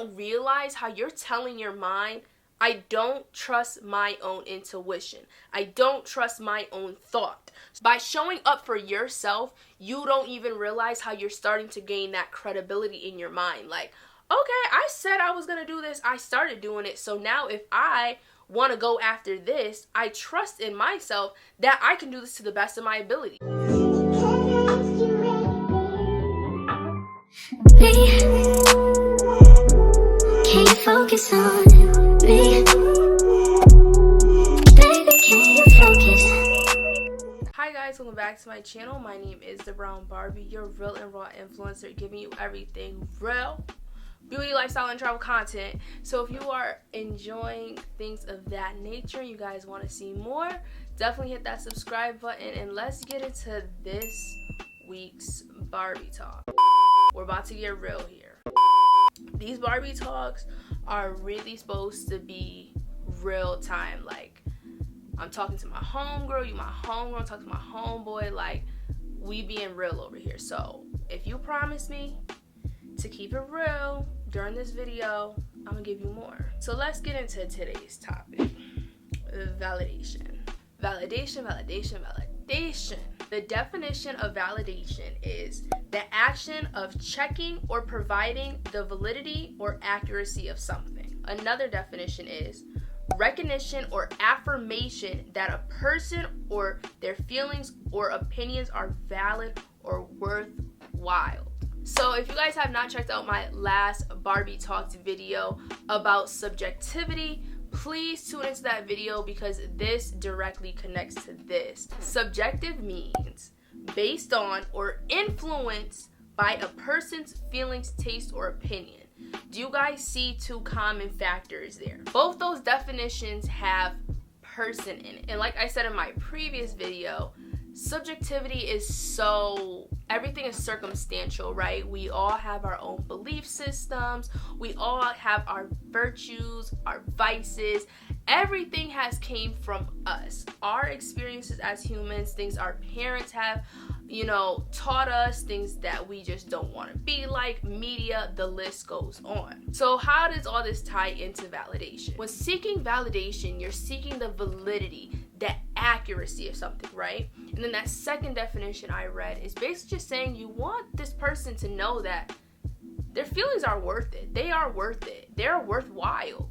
don't realize how you're telling your mind, I don't trust my own intuition. I don't trust my own thought. By showing up for yourself, you don't even realize how you're starting to gain that credibility in your mind. Like, okay, I said I was going to do this. I started doing it. So now if I want to go after this, I trust in myself that I can do this to the best of my ability. Can you focus on me? Baby, can you focus? Hi guys, welcome back to my channel. My name is the Brown Barbie, your real and raw influencer, giving you everything real beauty, lifestyle, and travel content. So if you are enjoying things of that nature, you guys want to see more, definitely hit that subscribe button, and let's get into this week's Barbie talk. We're about to get real here. These Barbie talks are really supposed to be real time. Like, I'm talking to my homegirl, you my homegirl, I'm talking to my homeboy. Like, we being real over here. So if you promise me to keep it real during this video, I'm gonna give you more. So let's get into today's topic. Validation. Validation. The definition of validation is the action of checking or providing the validity or accuracy of something. Another definition is recognition or affirmation that a person or their feelings or opinions are valid or worthwhile. So if you guys have not checked out my last Barbie Talked video about subjectivity, please tune into that video because this directly connects to this. Subjective means based on or influenced by a person's feelings, taste, or opinion. Do you guys see two common factors there? Both those definitions have person in it. And like I said in my previous video, subjectivity is everything is circumstantial, right? We all have our own belief systems. We all have our virtues, our vices. Everything has came from us. Our experiences as humans, things our parents have, taught us, things that we just don't want to be like, media, the list goes on. So how does all this tie into validation? When seeking validation, you're seeking the validity, the accuracy of something, right? And then that second definition I read is basically just saying you want this person to know that their feelings are worth it. They are worth it. They're worthwhile.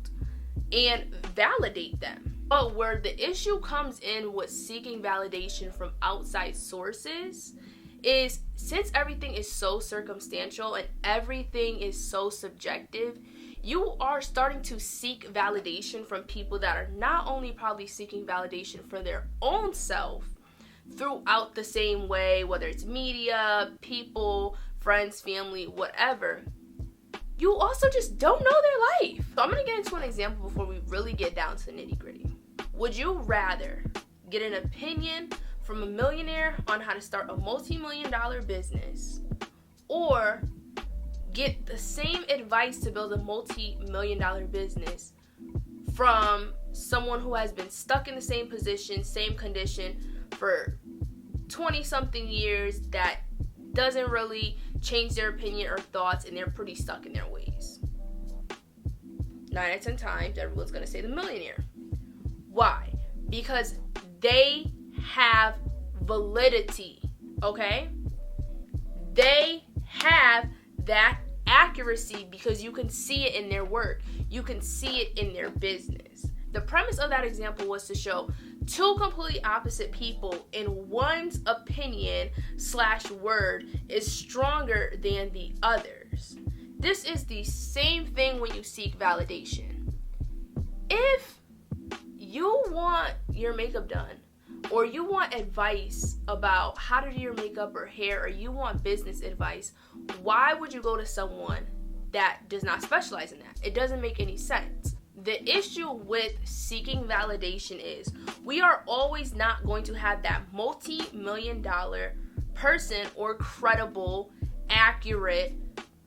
And validate them. But where the issue comes in with seeking validation from outside sources is, since everything is so circumstantial and everything is so subjective, you are starting to seek validation from people that are not only probably seeking validation for their own self throughout the same way, whether it's media, people, friends, family, whatever. You also just don't know their life. So I'm going to get into an example before we really get down to the nitty gritty. Would you rather get an opinion from a millionaire on how to start a multi-million-dollar business, or get the same advice to build a multi-million-dollar business from someone who has been stuck in the same position, same condition for 20-something years, that doesn't really change their opinion or thoughts, and they're pretty stuck in their ways? 9 out of 10 times, everyone's going to say the millionaire. Why? Because they have validity, okay? They have that accuracy because you can see it in their work. You can see it in their business. The premise of that example was to show two completely opposite people, and one's opinion / word is stronger than the other's. This is the same thing when you seek validation. If you want your makeup done, or you want advice about how to do your makeup or hair, or you want business advice, why would you go to someone that does not specialize in that? It doesn't make any sense. The issue with seeking validation is we are always not going to have that multi-million-dollar person or credible, accurate,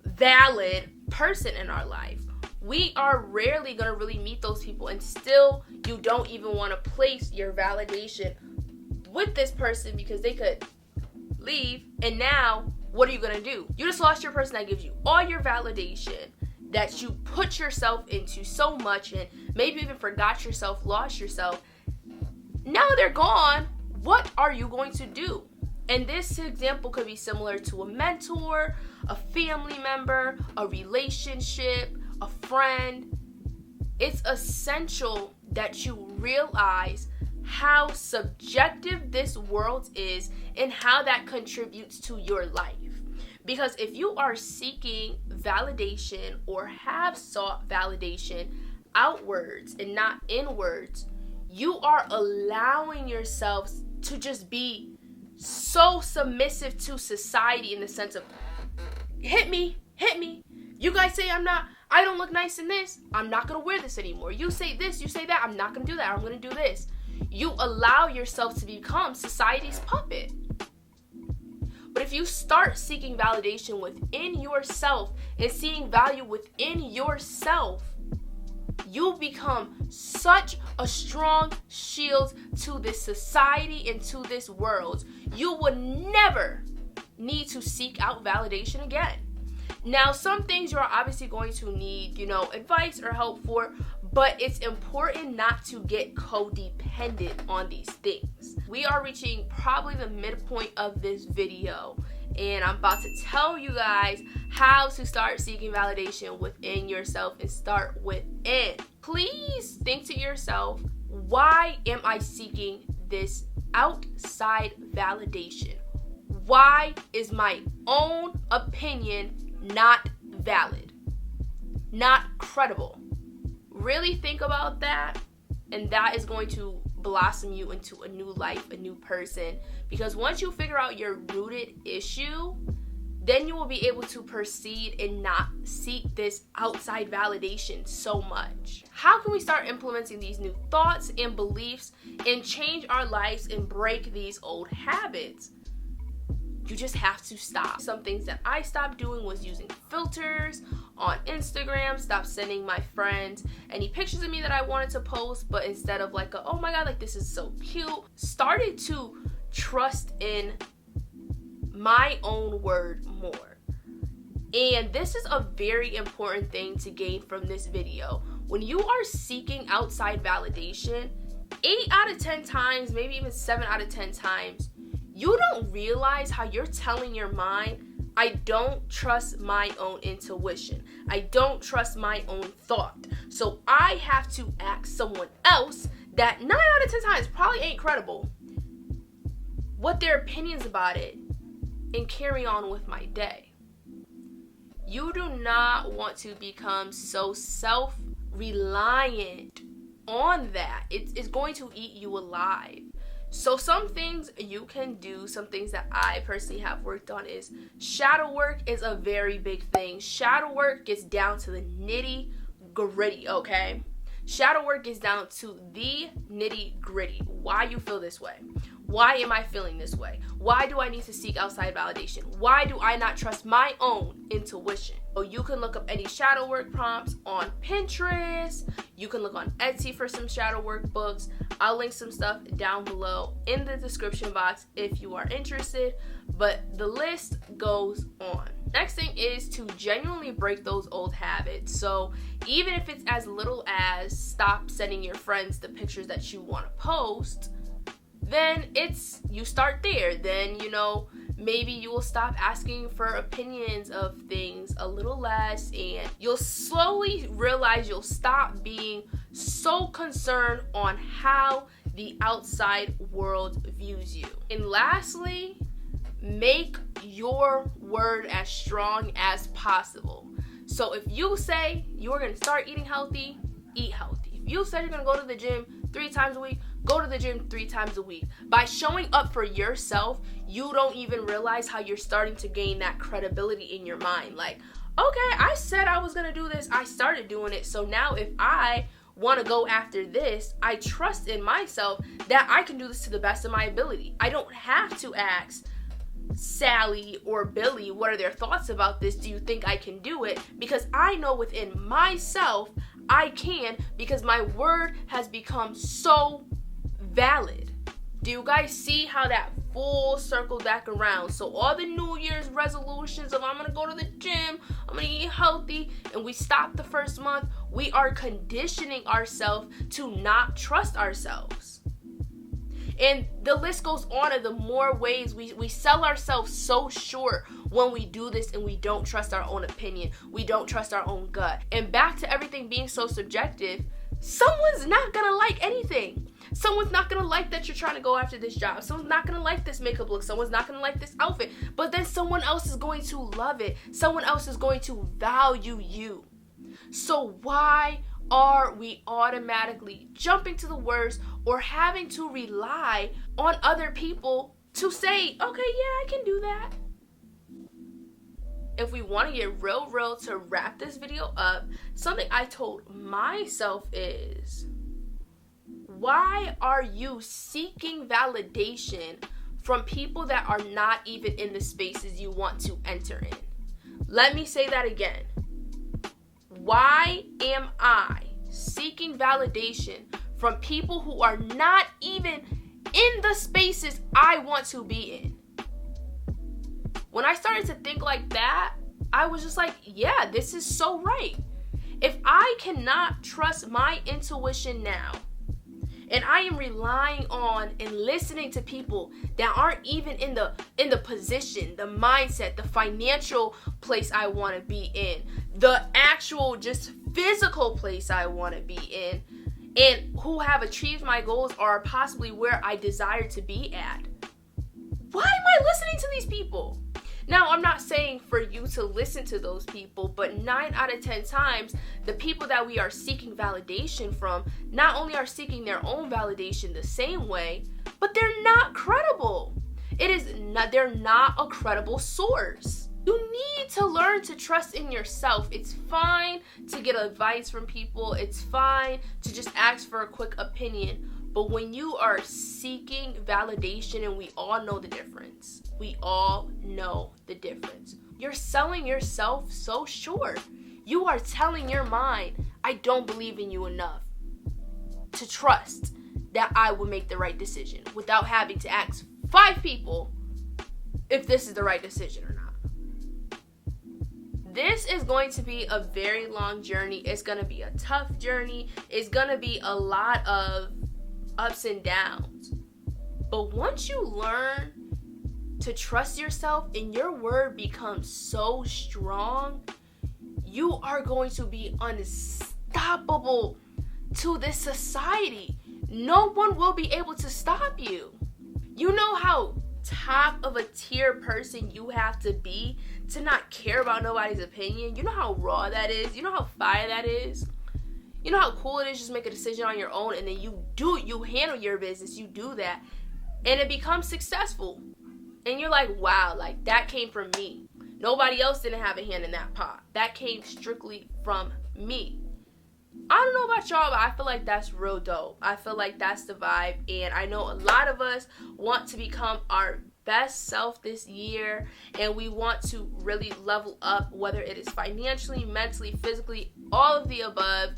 valid person in our life. We are rarely going to really meet those people, and still you don't even want to place your validation with this person because they could leave, and now what are you going to do? You just lost your person that gives you all your validation, that you put yourself into so much and maybe even forgot yourself, lost yourself, now they're gone. What are you going to do? And this example could be similar to a mentor, a family member, a relationship, a friend. It's essential that you realize how subjective this world is and how that contributes to your life. Because if you are seeking validation or have sought validation outwards and not inwards, you are allowing yourselves to just be so submissive to society in the sense of hit me. You guys say I don't look nice in this. I'm not going to wear this anymore. You say this, you say that. I'm not going to do that. I'm going to do this. You allow yourself to become society's puppet. But if you start seeking validation within yourself and seeing value within yourself, you become such a strong shield to this society and to this world. You will never need to seek out validation again. Now, some things you're obviously going to need, advice or help for, but it's important not to get codependent on these things. We are reaching probably the midpoint of this video, and I'm about to tell you guys how to start seeking validation within yourself and start within. Please think to yourself, why am I seeking this outside validation? Why is my own opinion not valid, not credible? Really think about that, and that is going to blossom you into a new life, a new person. Because once you figure out your rooted issue, then you will be able to proceed and not seek this outside validation so much. How can we start implementing these new thoughts and beliefs and change our lives and break these old habits? You just have to stop. Some things that I stopped doing was using filters on Instagram, stopped sending my friends any pictures of me that I wanted to post, but instead of like, oh my God, like this is so cute, started to trust in my own word more. And this is a very important thing to gain from this video. When you are seeking outside validation, 8 out of 10 times, maybe even 7 out of 10 times, you don't realize how you're telling your mind, I don't trust my own intuition. I don't trust my own thought. So I have to ask someone else that 9 out of 10 times probably ain't credible, what their opinions about it, and carry on with my day. You do not want to become so self-reliant on that. It's going to eat you alive. So some things you can do, some things that I personally have worked on is shadow work is a very big thing. Shadow work gets down to the nitty gritty, okay? Shadow work gets down to the nitty gritty. Why you feel this way? Why am I feeling this way? Why do I need to seek outside validation? Why do I not trust my own intuition? So you can look up any shadow work prompts on Pinterest. You can look on Etsy for some shadow work books. I'll link some stuff down below in the description box if you are interested. But the list goes on. Next thing is to genuinely break those old habits. So even if it's as little as stop sending your friends the pictures that you want to post, then you start there. Then, maybe you will stop asking for opinions of things a little less, and you'll slowly realize you'll stop being so concerned on how the outside world views you. And lastly, make your word as strong as possible. So if you say you're going to start eating healthy, eat healthy. If you said you're going to go to the gym 3 times a week, go to the gym 3 times a week. By showing up for yourself, you don't even realize how you're starting to gain that credibility in your mind. Like, okay, I said I was going to do this. I started doing it. So now if I want to go after this, I trust in myself that I can do this to the best of my ability. I don't have to ask Sally or Billy what are their thoughts about this. Do you think I can do it? Because I know within myself I can, because my word has become so valid. Do you guys see how that full circle back around. So all the New Year's resolutions of I'm gonna go to the gym, I'm gonna eat healthy, and we stop the first month, we are conditioning ourselves to not trust ourselves. And the list goes on of the more ways we sell ourselves so short when we do this, and we don't trust our own opinion. We don't trust our own gut. And back to everything being so subjective, someone's not gonna like anything. Someone's not gonna like that you're trying to go after this job. Someone's not gonna like this makeup look. Someone's not gonna like this outfit. But then someone else is going to love it. Someone else is going to value you. So why are we automatically jumping to the worst or having to rely on other people to say, okay, yeah, I can do that? If we want to get real to wrap this video up, something I told myself is, why are you seeking validation from people that are not even in the spaces you want to enter in? Let me say that again. Why am I seeking validation from people who are not even in the spaces I want to be in? When I started to think like that, I was just like, yeah, this is so right. If I cannot trust my intuition now, and I am relying on and listening to people that aren't even in the position, the mindset, the financial place I want to be in, the actual just physical place I want to be in, and who have achieved my goals or are possibly where I desire to be at, why am I listening to these people? Now, I'm not saying for you to listen to those people, but 9 out of 10 times, the people that we are seeking validation from not only are seeking their own validation the same way, but they're not credible. They're not a credible source. You need to learn to trust in yourself. It's fine to get advice from people. It's fine to just ask for a quick opinion. But when you are seeking validation, and we all know the difference. We all know the difference. You're selling yourself so short. You are telling your mind, I don't believe in you enough to trust that I will make the right decision without having to ask 5 people if this is the right decision or not. This is going to be a very long journey. It's going to be a tough journey. It's going to be a lot of ups and downs. But once you learn to trust yourself and your word becomes so strong, you are going to be unstoppable to this society. No one will be able to stop you. You know how top of a tier person you have to be to not care about nobody's opinion? You know how raw that is? You know how fire that is? You know how cool it is just make a decision on your own, and then you handle your business, you do that, and it becomes successful. And you're like, wow, like that came from me. Nobody else didn't have a hand in that pot. That came strictly from me. I don't know about y'all, but I feel like that's real dope. I feel like that's the vibe. And I know a lot of us want to become our best self this year. And we want to really level up, whether it is financially, mentally, physically, all of the above.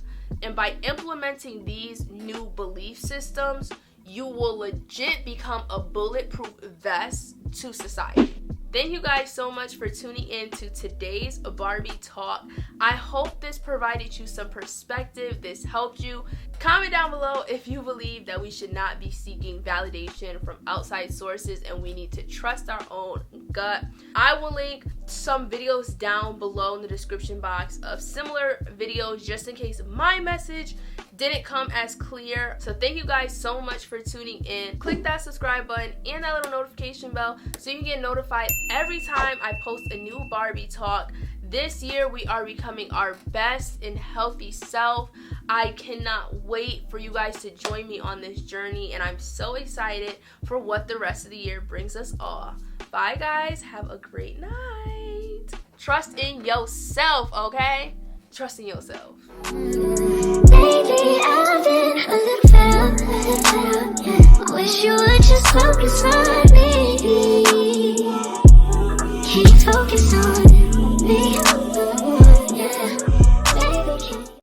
And by implementing these new belief systems, you will legit become a bulletproof vest to society. Thank you guys so much for tuning in to today's Barbie Talk. I hope this provided you some perspective, this helped you. Comment down below if you believe that we should not be seeking validation from outside sources and we need to trust our own gut. I will link some videos down below in the description box of similar videos just in case my message didn't come as clear. So thank you guys so much for tuning in. Click that subscribe button and that little notification bell so you can get notified every time I post a new Barbie Talk. This year we are becoming our best and healthy self. I cannot wait for you guys to join me on this journey, and I'm so excited for what the rest of the year brings us all. Bye guys, have a great night. Trust in yourself, okay? Trust in yourself. Lately I've been a little fed up. Wish you would just focus on